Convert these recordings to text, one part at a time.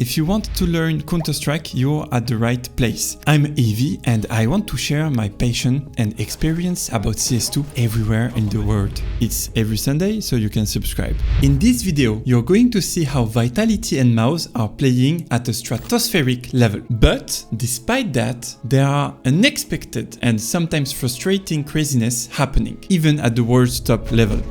If you want to learn Counter-Strike, you're at the right place. I'm Evie and I want to share my passion and experience about CS2 everywhere in the world. It's every Sunday, so you can subscribe. In this video, you're going to see how Vitality and mouz are playing at a stratospheric level. But despite that, there are unexpected and sometimes frustrating craziness happening, even at the world's top level.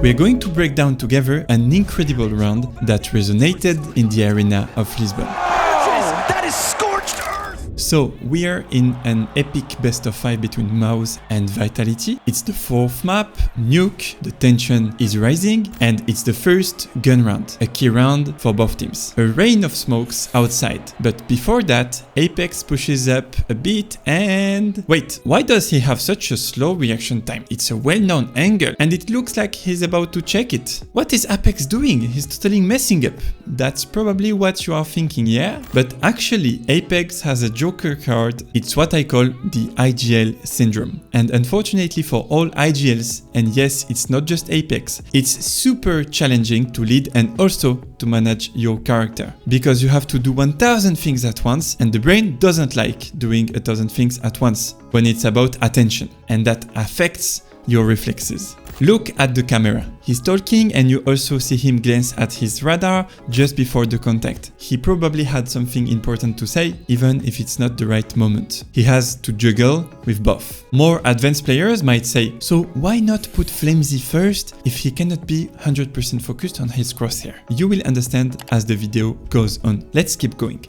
We're going to break down together an incredible round that resonated in the arena of Lisbon. That is scorched earth! So we are in an epic best of 5 between mouz and Vitality. It's the 4th map, Nuke, the tension is rising, and it's the first gun round, a key round for both teams. A rain of smokes outside, but before that, Apex pushes up a bit and... Wait, why does he have such a slow reaction time? It's a well-known angle and it looks like he's about to check it. What is Apex doing? He's totally messing up. That's probably what you are thinking, yeah? But actually, Apex has a joker card. It's what I call the IGL syndrome. And unfortunately for all IGLs, and yes, it's not just Apex, it's super challenging to lead and also to manage your character. Because you have to do 1000 things at once and the brain doesn't like doing 1000 things at once when it's about attention. And that affects your reflexes. Look at the camera. He's talking and you also see him glance at his radar just before the contact. He probably had something important to say, even if it's not the right moment. He has to juggle with both. More advanced players might say, so why not put Flamesy first if he cannot be 100% focused on his crosshair? You will understand as the video goes on. Let's keep going.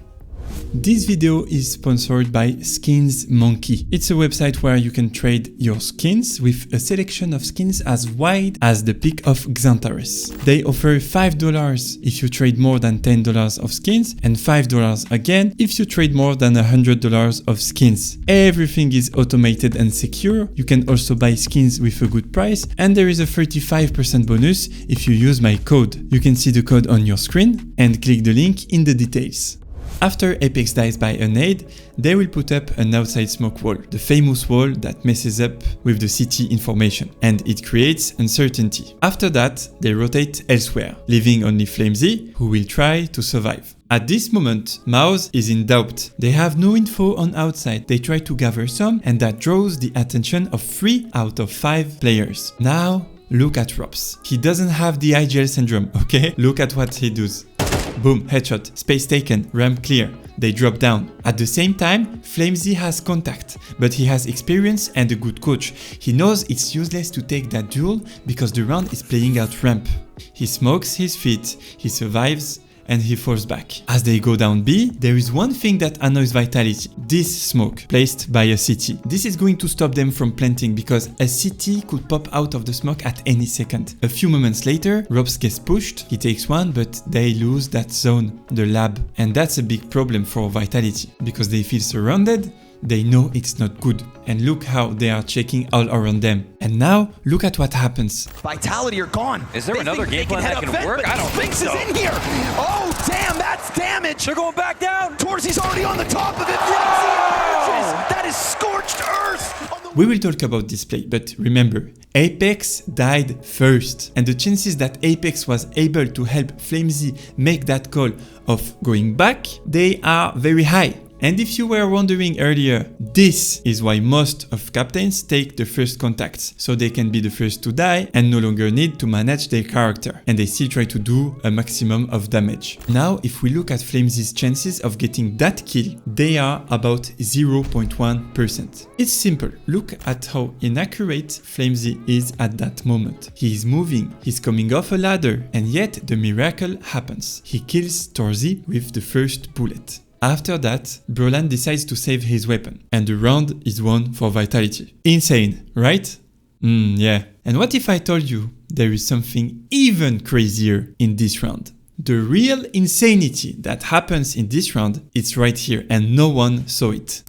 This video is sponsored by Skins Monkey. It's a website where you can trade your skins with a selection of skins as wide as the peak of Xantares. They offer $5 if you trade more than $10 of skins and $5 again if you trade more than $100 of skins. Everything is automated and secure. You can also buy skins with a good price and there is a 35% bonus if you use my code. You can see the code on your screen and click the link in the details. After Apex dies by a nade, they will put up an outside smoke wall, the famous wall that messes up with the CT information, and it creates uncertainty. After that, they rotate elsewhere, leaving only Flamesy, who will try to survive. At this moment, mouz is in doubt. They have no info on outside. They try to gather some, and that draws the attention of 3 out of 5 players. Now, look at Rops. He doesn't have the IGL syndrome, okay? Look at what he does. Boom, headshot, space taken, ramp clear. They drop down. At the same time, Flamesy has contact, but he has experience and a good coach. He knows it's useless to take that duel because the round is playing out ramp. He smokes his feet, he survives, and he falls back. As they go down B, there is one thing that annoys Vitality. This smoke placed by a CT. This is going to stop them from planting because a CT could pop out of the smoke at any second. A few moments later, Robs gets pushed, he takes one, but they lose that zone, the lab. And that's a big problem for Vitality because they feel surrounded. They know it's not good. And look how they are checking all around them. And now, look at what happens. Vitality are gone. Is there another game plan that can work? I don't think so. Sphinx is in here. Oh, damn, that's damage. They're going back down. Torsy's already on the top of it. That is scorched earth. We will talk about this play, but remember, Apex died first. And the chances that Apex was able to help Flamesy make that call of going back, they are very high. And if you were wondering earlier, this is why most of captains take the first contacts, so they can be the first to die and no longer need to manage their character, and they still try to do a maximum of damage. Now, if we look at Flamesy's chances of getting that kill, they are about 0.1%. It's simple, look at how inaccurate Flamesy is at that moment. He is moving, he's coming off a ladder, and yet the miracle happens. He kills Torzy with the first bullet. After that, Brolan decides to save his weapon, and the round is won for Vitality. Insane, right? Yeah. And what if I told you there is something even crazier in this round? The real insanity that happens in this round is right here, and no one saw it.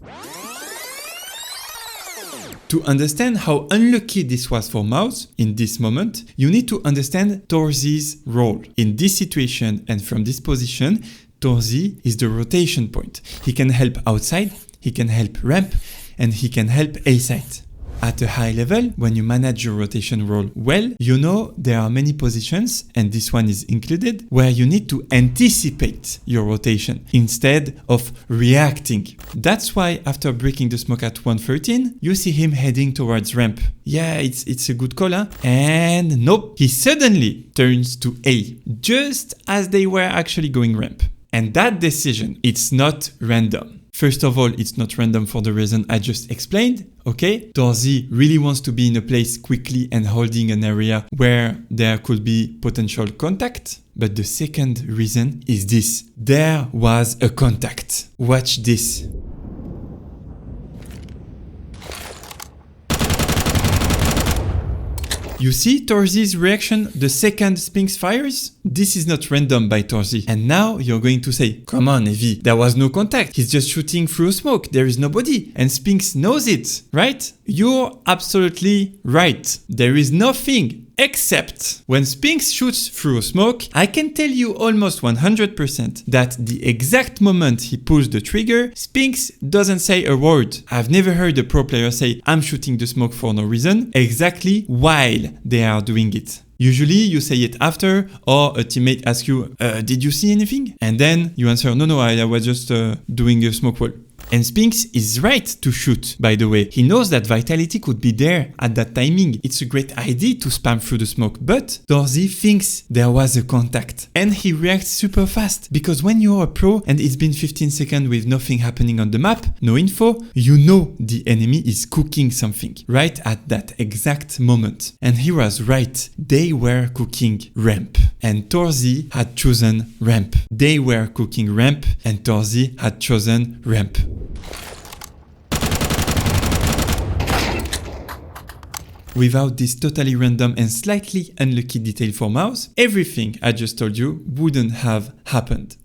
To understand how unlucky this was for mouz in this moment, you need to understand Torzy's role. In this situation and from this position, Torzy is the rotation point. He can help outside, he can help ramp, and he can help A site. At a high level, when you manage your rotation role well, you know there are many positions, and this one is included, where you need to anticipate your rotation instead of reacting. That's why after breaking the smoke at 113, you see him heading towards ramp. Yeah, it's a good call, huh? And nope, he suddenly turns to A, just as they were actually going ramp. And that decision, it's not random. First of all, it's not random for the reason I just explained, okay? Torzy really wants to be in a place quickly and holding an area where there could be potential contact. But the second reason is this. There was a contact. Watch this. You see Torzy's reaction the second Spinks fires? This is not random by Torzy. And now you're going to say, come on, Evie, there was no contact. He's just shooting through smoke. There is nobody. And Spinks knows it, right? You're absolutely right. There is nothing. Except when Spinks shoots through smoke, I can tell you almost 100% that the exact moment he pulls the trigger, Spinks doesn't say a word. I've never heard a pro player say, I'm shooting the smoke for no reason, exactly while they are doing it. Usually you say it after, or a teammate asks you, did you see anything? And then you answer, no, I was just doing a smoke wall. And Spinks is right to shoot, by the way. He knows that Vitality could be there at that timing. It's a great idea to spam through the smoke, but Torzy thinks there was a contact. And he reacts super fast, because when you're a pro and it's been 15 seconds with nothing happening on the map, no info, you know the enemy is cooking something right at that exact moment. And he was right. They were cooking ramp. And Torzy had chosen ramp. They were cooking ramp, and Torzy had chosen ramp. Without this totally random and slightly unlucky detail for mouz, everything I just told you wouldn't have happened.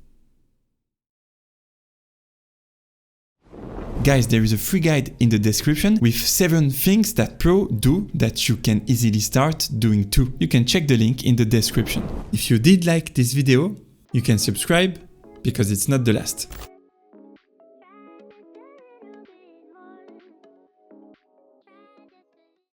Guys, there is a free guide in the description with 7 things that pro do that you can easily start doing too. You can check the link in the description. If you did like this video, you can subscribe because it's not the last.